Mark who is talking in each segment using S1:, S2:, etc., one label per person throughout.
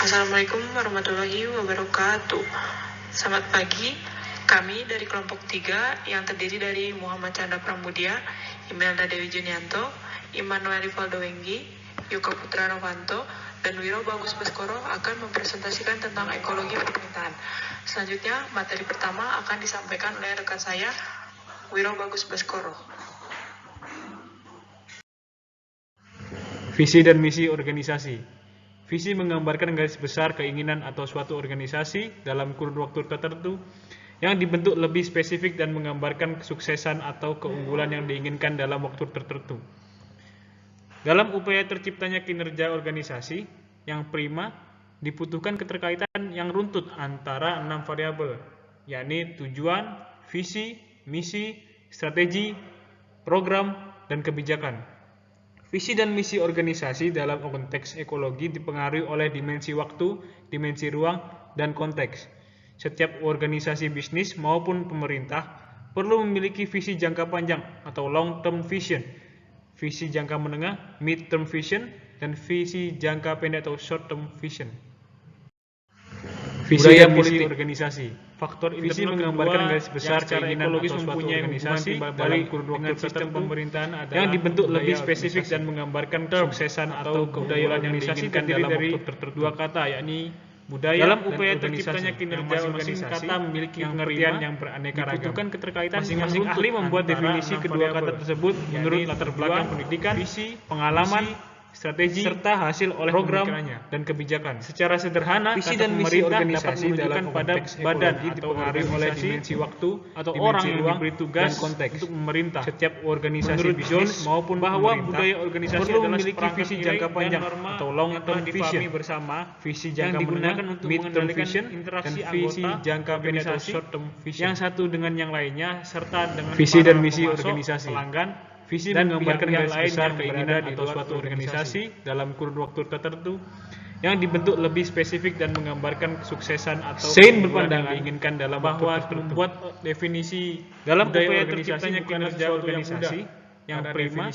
S1: Assalamualaikum warahmatullahi wabarakatuh. Selamat pagi. Kami dari kelompok 3 yang terdiri dari Muhammad Chandra Pramudia, Imelda Dewi Junianto, Immanuel Rivaldo Wenggi, Yuka Putra Novanto, dan Wiro Bagus Baskoro akan mempresentasikan tentang ekologi pemerintahan. Selanjutnya, materi pertama akan disampaikan oleh rekan saya, Wiro Bagus Baskoro.
S2: Visi dan misi organisasi. Visi menggambarkan garis besar keinginan atau suatu organisasi dalam kurun waktu tertentu yang dibentuk lebih spesifik dan menggambarkan kesuksesan atau keunggulan yang diinginkan dalam waktu tertentu. Dalam upaya terciptanya kinerja organisasi yang prima, dibutuhkan keterkaitan yang runtut antara 6 variabel, yakni tujuan, visi, misi, strategi, program, dan kebijakan. Visi dan misi organisasi dalam konteks ekologi dipengaruhi oleh dimensi waktu, dimensi ruang, dan konteks. Setiap organisasi bisnis maupun pemerintah perlu memiliki visi jangka panjang atau long-term vision, visi jangka menengah, mid-term vision, dan visi jangka pendek atau short-term vision. Visi dan misi organisasi. Faktor visi menggambarkan garis besar keinginan atau suatu organisasi dalam kurun waktu sistem pemerintahan yang dibentuk lebih spesifik dan menggambarkan kesuksesan atau keunggulan yang diinginkan dalam waktu tertentu. Dua kata, yakni budaya dalam upaya terciptanya kinerja organisasi kata memiliki pengertian yang beraneka ragam. Dibutuhkan keterkaitan masing-masing ahli membuat definisi kedua kata tersebut menurut latar belakang pendidikan, visi, pengalaman, strategi, serta hasil oleh program dan kebijakan. Secara sederhana, visi dan misi organisasi dapat menunjukkan pada badan dipengaruhi oleh dimensi waktu atau orang yang diberi tugas untuk memerintah. Setiap organisasi bisnis maupun bahwa budaya organisasi perlu memiliki visi jangka panjang atau long term vision bersama, visi jangka menengah, mid term vision, dan visi jangka pendek atau short term vision yang satu dengan yang lainnya, serta dengan visi dan misi organisasi pelanggan. Visi dan menggambarkan garis besar keinginan atau suatu organisasi dalam kurun waktu tertentu yang dibentuk lebih spesifik dan menggambarkan kesuksesan atau keunggulan yang diinginkan dalam bahwa membuat definisi dalam upaya terciptanya kinerja organisasi yang prima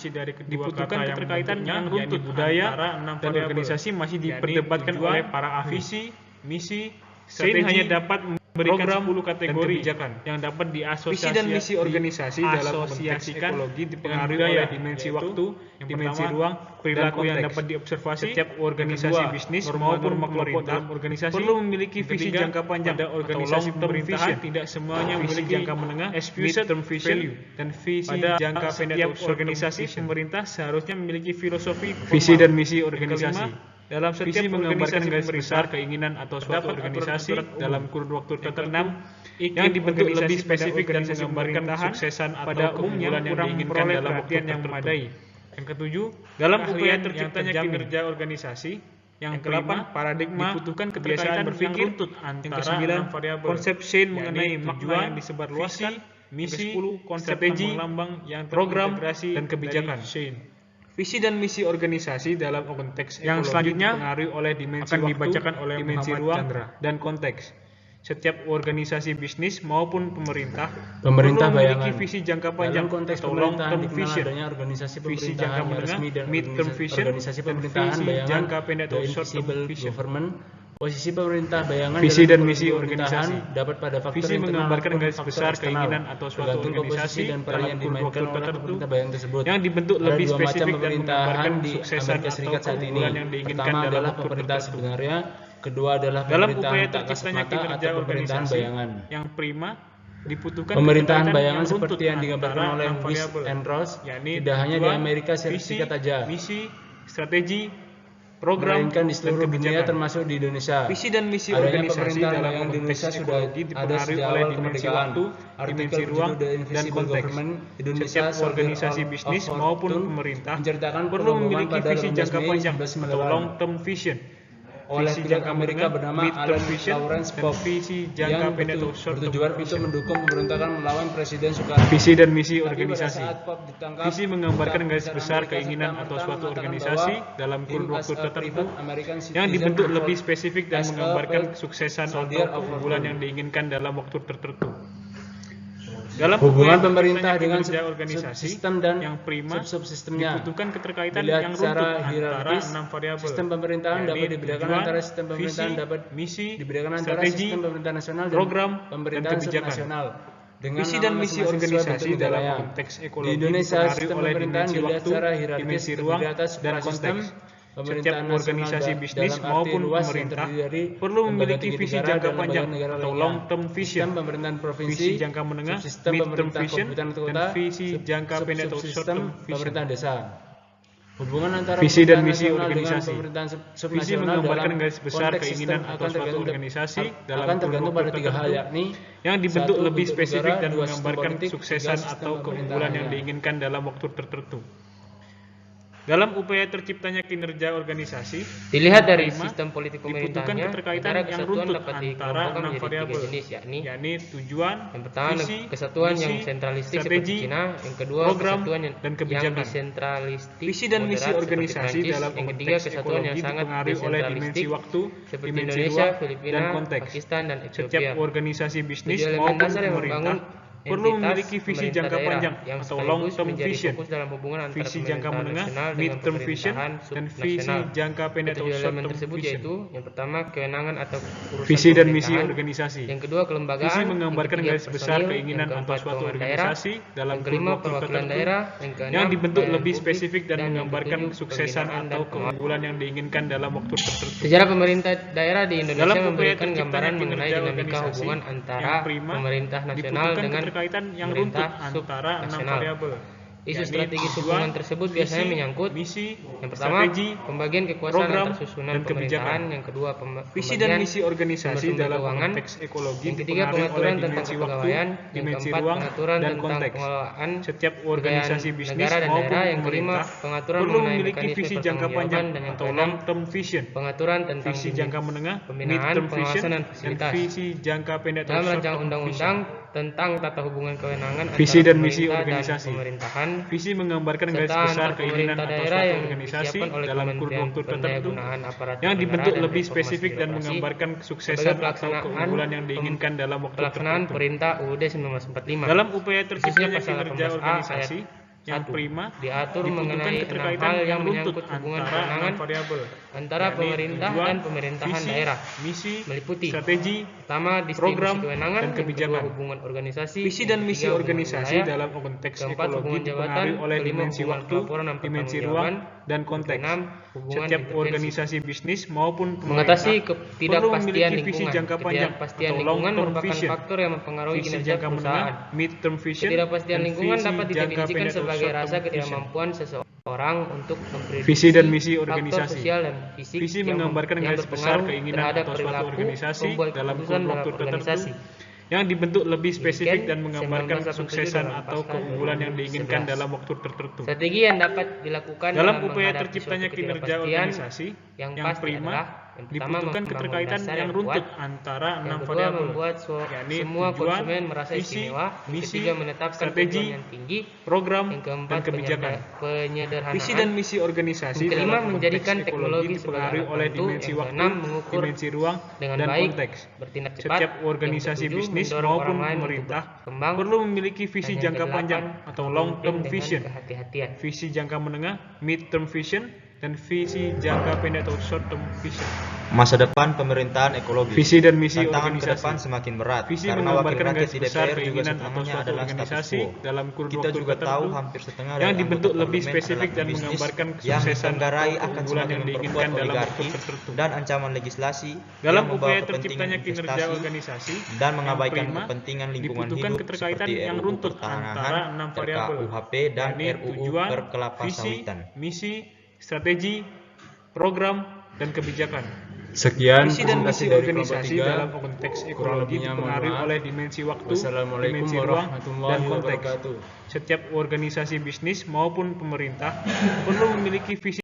S2: dibutuhkan keterkaitan yang runtut budaya dan organisasi masih diperdebatkan oleh para ahli. Visi, misi, strategi hanya dapat program 10 kategori yang dapat diasosiasikan. Visi dan misi organisasi dalam konteks ekologi dipengaruhi oleh dimensi waktu, dimensi ruang, perilaku yang dapat diobservasi. Setiap organisasi bisnis maupun pemerintah organisasi perlu memiliki visi jangka panjang atau long term vision. Tidak semuanya memiliki jangka menengah, mid term vision, dan visi jangka pendek. Setiap organisasi pemerintah seharusnya memiliki filosofi visi dan misi organisasi. Dalam setiap menggambarkan garis besar keinginan atau suatu organisasi dalam kurun waktu tertentu yang dibentuk lebih spesifik dan menggambarkan kesuksesan pada keunggulan yang diinginkan dalam waktu yang memadai. Yang ketujuh, dalam upaya terciptanya kinerja organisasi. Yang ke-8, paradigma dibutuhkan kebiasaan berpikir runtut antara 9 konsep Shane mengenai makna yang disebarluaskan, misi, strategi, program, dan kebijakan. Visi dan misi organisasi dalam konteks yang selanjutnya dipengaruhi oleh dimensi akan dibacakan oleh dimensi ruang dan konteks. Setiap organisasi bisnis maupun pemerintah perlu memiliki visi jangka panjang atau long term vision, visi jangka menengah, mid term vision, dan visi jangka pendek atau short term vision.
S3: Posisi pemerintah bayangan
S2: visi dan misi organisasi
S3: dapat pada faktor
S2: visi menggambarkan garis besar keinginan atau suatu organisasi
S3: dan peran yang dimainkan oleh pemerintah bayangan tersebut.
S2: Yang dibentuk lebih spesifik dan menggambarkan
S3: di
S2: kesuksesan
S3: Amerika Serikat
S2: atau
S3: saat ini.
S2: keunggulan yang diinginkan
S3: Pertama
S2: dalam
S3: adalah
S2: waktu
S3: pemerintah
S2: tertentu.
S3: sebenarnya, kedua adalah
S2: Dalam
S3: pemerintahan
S2: upaya
S3: tak kasat
S2: terciptanya
S3: mata
S2: kinerja
S3: atau pemerintahan
S2: organisasi
S3: bayangan.
S2: yang prima dibutuhkan
S3: Pemerintahan
S2: keterkaitan
S3: bayangan
S2: yang runtut
S3: seperti yang digambarkan
S2: antara
S3: oleh
S2: 6
S3: Wiss
S2: variabel,
S3: and Ross
S2: yakni
S3: tidak hanya di
S2: tujuan,
S3: Amerika
S2: visi,
S3: Serikat saja,
S2: misi, strategi, program,
S3: melainkan di
S2: dan
S3: seluruh dunia
S2: kebijakan.
S3: termasuk di Indonesia.
S2: Visi dan misi
S3: Adanya
S2: organisasi
S3: pemerintahan
S2: dalam
S3: bayangan di
S2: konteks
S3: Indonesia sudah
S2: ekologi
S3: ada
S2: dipengaruhi
S3: sejak
S2: oleh
S3: awal
S2: dimensi
S3: kemerdekaan.
S2: waktu,
S3: Artikel
S2: dimensi ruang,
S3: berjudul The
S2: dan
S3: Invisible
S2: konteks.
S3: Government Indonesia
S2: Setiap
S3: Soldier
S2: organisasi
S3: of
S2: bisnis maupun
S3: Fortune
S2: pemerintah
S3: menceritakan
S2: perlu
S3: pengumuman
S2: memiliki
S3: pada
S2: visi
S3: 18
S2: jangka
S3: Mei
S2: panjang atau
S3: 1998
S2: long term vision,
S3: oleh
S2: visi
S3: pilot
S2: jangka
S3: Amerika
S2: menengah,
S3: bernama
S2: mid term
S3: Alan
S2: vision,
S3: Lawrence
S2: dan
S3: Pope
S2: visi jangka
S3: yang
S2: pendek atau short term
S3: bertujuan untuk
S2: vision.
S3: mendukung pemberontakan melawan Presiden Soekarno.
S2: Visi dan misi
S3: Tapi pada
S2: organisasi.
S3: saat Pope ditangkap,
S2: Visi menggambarkan
S3: duta
S2: garis
S3: besar
S2: besar
S3: Amerika
S2: keinginan atau
S3: serta-merta
S2: suatu
S3: mengatakan
S2: organisasi
S3: bahwa
S2: dalam kurun
S3: him
S2: waktu
S3: as a
S2: tertentu
S3: private American
S2: yang
S3: citizen
S2: dibentuk
S3: before
S2: lebih spesifik dan
S3: as a
S2: menggambarkan
S3: field
S2: kesuksesan
S3: soldier
S2: atau
S3: of
S2: keunggulan
S3: fortune.
S2: yang diinginkan dalam waktu tertentu. Dalam
S3: hubungan
S2: upaya
S3: pemerintah
S2: terciptanya
S3: dengan
S2: kinerja organisasi
S3: sistem dan
S2: yang prima
S3: subsistemnya.
S2: dibutuhkan keterkaitan
S3: Dilihat
S2: yang
S3: secara
S2: runtut antara
S3: hierarkis,
S2: 6 variabel,
S3: sistem pemerintahan dapat
S2: yakni
S3: dibedakan
S2: tujuan,
S3: antara sistem pemerintahan
S2: visi,
S3: dapat
S2: misi,
S3: dibedakan antara
S2: strategi,
S3: sistem pemerintahan nasional dan
S2: program,
S3: pemerintahan
S2: dan kebijakan.
S3: subnasional dengan
S2: Visi
S3: nama
S2: dan misi
S3: masing-masing sesuai
S2: organisasi
S3: bentuk
S2: dalam
S3: negaranya.
S2: konteks
S3: Di
S2: ekologi
S3: Indonesia,
S2: dipengaruhi
S3: sistem
S2: oleh
S3: pemerintahan
S2: dimensi
S3: dilihat
S2: waktu,
S3: secara hierarkis
S2: dimensi
S3: terdiri
S2: ruang,
S3: atas
S2: dan
S3: suprasistem,
S2: konteks. Setiap
S3: pemerintahan nasional
S2: organisasi bisnis
S3: dalam arti
S2: maupun
S3: luas yang
S2: pemerintah
S3: terdiri dari
S2: perlu
S3: lembaga
S2: memiliki
S3: tinggi
S2: visi
S3: negara
S2: jangka
S3: dan
S2: panjang
S3: lembaga negara
S2: atau
S3: lainnya.
S2: long term vision,
S3: Sistem pemerintahan provinsi,
S2: visi jangka menengah,
S3: subsistem
S2: mid term
S3: pemerintah
S2: vision,
S3: kabupaten atau
S2: dan
S3: kota,
S2: visi jangka pendek atau short
S3: subsistem
S2: term vision.
S3: pemerintahan desa. Hubungan antara
S2: Visi dan
S3: pemerintahan
S2: misi
S3: nasional dengan
S2: organisasi.
S3: pemerintahan
S2: Visi
S3: subnasional
S2: menggambarkan
S3: dalam
S2: garis besar
S3: konteks
S2: keinginan
S3: sistem
S2: atau suatu organisasi dalam
S3: akan tergantung
S2: kurun
S3: pada
S2: waktu
S3: 3 hal,
S2: tertentu
S3: yakni
S2: yang dibentuk
S3: 1,
S2: lebih
S3: bentuk
S2: spesifik
S3: negara,
S2: dan
S3: 2, sistem
S2: menggambarkan
S3: politik,
S2: kesuksesan
S3: 3, sistem
S2: atau keunggulan yang
S3: pemerintahannya.
S2: diinginkan dalam waktu tertentu. Dalam upaya terciptanya kinerja organisasi,
S4: Dilihat dari
S2: prima,
S4: sistem politik
S2: dibutuhkan
S4: pemerintahannya,
S2: keterkaitan
S4: negara
S2: yang
S4: kesatuan
S2: runtut
S4: dapat
S2: antara
S4: dikelompokkan
S2: 6
S4: menjadi 3
S2: variabel,
S4: jenis, yakni
S2: yakni tujuan,
S4: yang pertama
S2: visi,
S4: kesatuan
S2: misi,
S4: yang sentralistik
S2: strategi,
S4: seperti Cina, yang kedua
S2: program,
S4: kesatuan
S2: dan
S4: yang
S2: kebijakan.
S4: desentralistik
S2: Visi dan misi
S4: moderat
S2: organisasi
S4: seperti
S2: dalam
S4: Prancis, yang ketiga
S2: konteks
S4: kesatuan yang
S2: ekologi
S4: sangat
S2: dipengaruhi oleh dimensi
S4: desentralistik
S2: waktu,
S4: seperti
S2: dimensi
S4: Indonesia,
S2: ruang,
S4: Filipina,
S2: dan konteks.
S4: Pakistan, dan
S2: Setiap
S4: Ethiopia.
S2: organisasi bisnis
S4: Tujuh elemen
S2: maupun
S4: dasar yang
S2: pemerintah
S4: membangun
S2: perlu
S4: entitas
S2: memiliki visi
S4: pemerintah
S2: jangka
S4: daerah
S2: panjang
S4: yang
S2: atau long
S4: sekaligus
S2: term
S4: menjadi
S2: vision,
S4: fokus dalam hubungan antara
S2: visi jangka
S4: pemerintahan
S2: menengah,
S4: nasional
S2: mid
S4: dengan
S2: term vision,
S4: pemerintahan
S2: dan visi
S4: subnasional.
S2: jangka pendek atau
S4: Ketujuh
S2: short
S4: elemen
S2: term
S4: tersebut
S2: vision.
S4: yaitu yang pertama kewenangan atau urusan
S2: Visi dan misi
S4: pemerintahan,
S2: organisasi.
S4: yang kedua kelembagaan,
S2: Visi menggambarkan
S4: yang ketiga
S2: garis besar
S4: personil,
S2: keinginan
S4: yang
S2: atau
S4: keempat
S2: suatu
S4: keuangan daerah,
S2: organisasi dalam
S4: yang
S2: kurun
S4: kelima
S2: waktu
S4: perwakilan
S2: tertentu
S4: daerah, yang keenam
S2: yang dibentuk
S4: pelayanan
S2: lebih
S4: publik,
S2: spesifik dan
S4: yang
S2: menggambarkan
S4: ketujuh
S2: kesuksesan
S4: pembinaan dan
S2: atau keunggulan yang diinginkan dalam waktu tertentu.
S4: Sejarah pemerintah daerah di
S2: Dalam
S4: Indonesia
S2: upaya
S4: memberikan
S2: terciptanya
S4: gambaran mengenai
S2: kinerja
S4: dinamika
S2: organisasi
S4: hubungan
S2: yang
S4: antara
S2: prima,
S4: pemerintah nasional
S2: dibutuhkan
S4: dengan
S2: keterkaitan yang runtut
S4: pemerintah
S2: antara 6
S4: subnasional.
S2: variabel.
S4: Isu
S2: yakni
S4: strategis
S2: tujuan,
S4: hubungan tersebut biasanya
S2: visi,
S4: menyangkut
S2: misi,
S4: yang pertama,
S2: strategi,
S4: pembagian kekuasaan
S2: program,
S4: antar susunan
S2: dan kebijakan.
S4: pemerintahan, yang kedua,
S2: Visi dan
S4: pembagian
S2: misi organisasi
S4: sumber-sumber
S2: dalam
S4: keuangan,
S2: konteks ekologi
S4: yang ketiga,
S2: dipengaruhi oleh
S4: pengaturan tentang
S2: dimensi waktu,
S4: kepegawaian, yang
S2: dimensi
S4: keempat,
S2: ruang,
S4: pengaturan
S2: dan
S4: tentang
S2: konteks.
S4: pengelolaan
S2: Setiap
S4: kekayaan
S2: organisasi bisnis
S4: negara dan
S2: maupun
S4: daerah, yang kelima,
S2: pemerintah
S4: pengaturan
S2: perlu
S4: mengenai
S2: memiliki
S4: mekanisme
S2: visi jangka panjang
S4: pertanggungjawaban, dan yang
S2: atau
S4: keenam,
S2: long term vision,
S4: pengaturan tentang
S2: visi jangka menengah, mid
S4: pembinaan,
S2: term
S4: pengawasan,
S2: vision,
S4: dan
S2: dan
S4: fasilitas.
S2: visi jangka pendek atau
S4: Dalam
S2: short
S4: rancangan
S2: term
S4: undang-undang
S2: vision.
S4: tentang tata hubungan kewenangan
S2: Visi
S4: antara
S2: dan misi
S4: pemerintah dan
S2: organisasi.
S4: pemerintahan,
S2: Visi menggambarkan garis
S4: serta
S2: besar
S4: antar
S2: keinginan
S4: pemerintah
S2: atau
S4: daerah
S2: suatu
S4: yang
S2: organisasi
S4: disiapkan oleh
S2: dalam kurun
S4: Kementerian
S2: waktu tertentu
S4: Pendaya-gunaan Aparatur
S2: yang
S4: Negara
S2: dibentuk
S4: dan
S2: lebih
S4: Reformasi
S2: spesifik dan
S4: Birokrasi
S2: menggambarkan
S4: sebagai
S2: kesuksesan atau
S4: pelaksanaan
S2: keunggulan yang diinginkan dalam waktu
S4: pelaksanaan
S2: tertentu.
S4: Perintah UUD 1945.
S2: Dalam upaya
S4: Khususnya
S2: terciptanya
S4: pasal
S2: kinerja
S4: 18A
S2: organisasi
S4: ayat
S2: yang
S4: 1
S2: prima
S4: diatur
S2: dibutuhkan
S4: mengenai 6
S2: keterkaitan
S4: hal
S2: yang
S4: yang
S2: runtut
S4: menyangkut hubungan
S2: antara
S4: kewenangan
S2: 6 variabel,
S4: antara
S2: yakni
S4: pemerintah
S2: tujuan,
S4: dan pemerintahan
S2: visi,
S4: daerah,
S2: misi,
S4: meliputi
S2: strategi,
S4: pertama distribusi
S2: program,
S4: kewenangan,
S2: dan
S4: yang kedua
S2: kebijakan.
S4: hubungan organisasi,
S2: Visi
S4: yang
S2: dan misi
S4: ketiga hubungan
S2: organisasi
S4: wilayah,
S2: dalam konteks
S4: keempat
S2: ekologi
S4: hubungan jabatan,
S2: dipengaruhi oleh
S4: kelima
S2: dimensi
S4: hubungan
S2: waktu,
S4: pelaporan dan
S2: dimensi
S4: pertanggungjawaban,
S2: ruang, dan konteks.
S4: keenam hubungan
S2: Setiap
S4: intervensi.
S2: organisasi bisnis maupun
S4: Mengatasi
S2: pemerintah perlu
S4: ketidakpastian
S2: memiliki visi
S4: lingkungan.
S2: jangka panjang
S4: Ketidakpastian
S2: atau long
S4: lingkungan
S2: term
S4: merupakan
S2: vision,
S4: faktor yang mempengaruhi
S2: visi
S4: kinerja
S2: jangka
S4: perusahaan.
S2: menengah, mid term vision,
S4: Ketidakpastian
S2: dan
S4: lingkungan
S2: visi
S4: dapat
S2: jangka
S4: didefinisikan
S2: pendek atau
S4: sebagai
S2: short
S4: rasa
S2: term vision.
S4: ketidakmampuan seseorang untuk memprediksi
S2: Visi dan misi
S4: faktor
S2: organisasi.
S4: sosial dan fisik
S2: Visi
S4: yang
S2: menggambarkan
S4: yang
S2: garis besar
S4: berpengaruh
S2: keinginan
S4: terhadap
S2: atau suatu
S4: perilaku
S2: organisasi
S4: pembuat
S2: dalam
S4: keputusan
S2: kurun
S4: dalam
S2: waktu
S4: organisasi.
S2: tertentu yang dibentuk lebih spesifik dan
S4: Demikian,
S2: menggambarkan
S4: 1987
S2: kesuksesan
S4: dalam
S2: atau
S4: Pasal
S2: keunggulan yang diinginkan
S4: 11.
S2: dalam waktu tertentu.
S4: Strategi yang dapat dilakukan
S2: Dalam upaya
S4: menghadapi
S2: terciptanya
S4: suatu
S2: kinerja
S4: ketidakpastian
S2: organisasi
S4: yang
S2: yang
S4: pasti
S2: prima
S4: adalah yang pertama
S2: dibutuhkan
S4: membangun
S2: keterkaitan
S4: dasar
S2: yang
S4: yang
S2: runtut
S4: kuat,
S2: antara
S4: yang
S2: 6
S4: kedua
S2: variabel,
S4: membuat
S2: yakni
S4: semua
S2: tujuan,
S4: konsumen merasa
S2: visi,
S4: istimewa, yang
S2: misi,
S4: ketiga menetapkan
S2: strategi,
S4: tujuan yang tinggi,
S2: program,
S4: yang
S2: dan
S4: keempat
S2: kebijakan.
S4: penyederhanaan,
S2: Visi dan misi organisasi
S4: yang kelima
S2: dalam konteks
S4: menjadikan
S2: ekologi
S4: teknologi sebagai
S2: dipengaruhi
S4: alat
S2: oleh
S4: bantu,
S2: dimensi
S4: yang
S2: waktu,
S4: keenam mengukur
S2: dimensi ruang,
S4: dengan
S2: dan
S4: baik,
S2: konteks.
S4: bertindak cepat,
S2: Setiap
S4: yang
S2: organisasi
S4: ketujuh
S2: bisnis
S4: mendorong
S2: maupun
S4: orang lain untuk
S2: pemerintah
S4: berkembang,
S2: perlu memiliki visi
S4: dan yang
S2: jangka
S4: kedelapan,
S2: panjang atau long term
S4: memimpin
S2: vision,
S4: dengan kehati-hatian.
S2: visi jangka menengah mid term vision, dan visi jangka pendek atau short term vision.
S5: Masa depan pemerintahan ekologi.
S2: Visi dan misi
S5: Tantangan ke
S2: organisasi.
S5: depan semakin berat
S2: Visi
S5: karena wakil
S2: menggambarkan
S5: rakyat
S2: garis
S5: di
S2: besar
S5: DPR juga
S2: keinginan atau
S5: sepenuhnya
S2: suatu
S5: adalah status
S2: organisasi
S5: quo.
S2: dalam kurun
S5: Kita
S2: waktu
S5: juga
S2: tertentu
S5: tahu hampir setengah
S2: yang
S5: dari
S2: dibentuk
S5: anggota
S2: lebih
S5: parlemen
S2: spesifik
S5: adalah
S2: dan
S5: pebisnis
S2: menggambarkan
S5: yang
S2: kesuksesan
S5: ditenggarai
S2: atau
S5: akan
S2: keunggulan
S5: semakin
S2: yang
S5: memperkuat
S2: diinginkan dalam waktu
S5: oligarki
S2: tertentu.
S5: dan ancaman legislasi
S2: Dalam
S5: yang membawa
S2: upaya
S5: kepentingan
S2: terciptanya kinerja
S5: investasi
S2: organisasi
S5: dan
S2: yang
S5: mengabaikan
S2: prima,
S5: kepentingan lingkungan
S2: dibutuhkan
S5: hidup
S2: keterkaitan
S5: seperti
S2: yang
S5: RUU
S2: runtut
S5: Pertanahan,
S2: antara 6 variabel,
S5: RKUHP, dan
S2: yakni
S5: RUU
S2: tujuan,
S5: Perkelapa
S2: visi,
S5: Sawitan.
S2: misi, strategi, program, dan kebijakan.
S3: Sekian
S2: Visi dan misi
S3: presentasi dari kelompok
S2: organisasi
S3: 3.
S2: dalam konteks ekologi
S3: lebihnya mohon
S2: dipengaruhi
S3: maaf.
S2: oleh dimensi waktu,
S3: Wassalamualaikum
S2: dimensi ruang,
S3: warahmatullahi
S2: dan konteks.
S3: wabarakatuh.
S2: Setiap organisasi bisnis maupun pemerintah perlu memiliki visi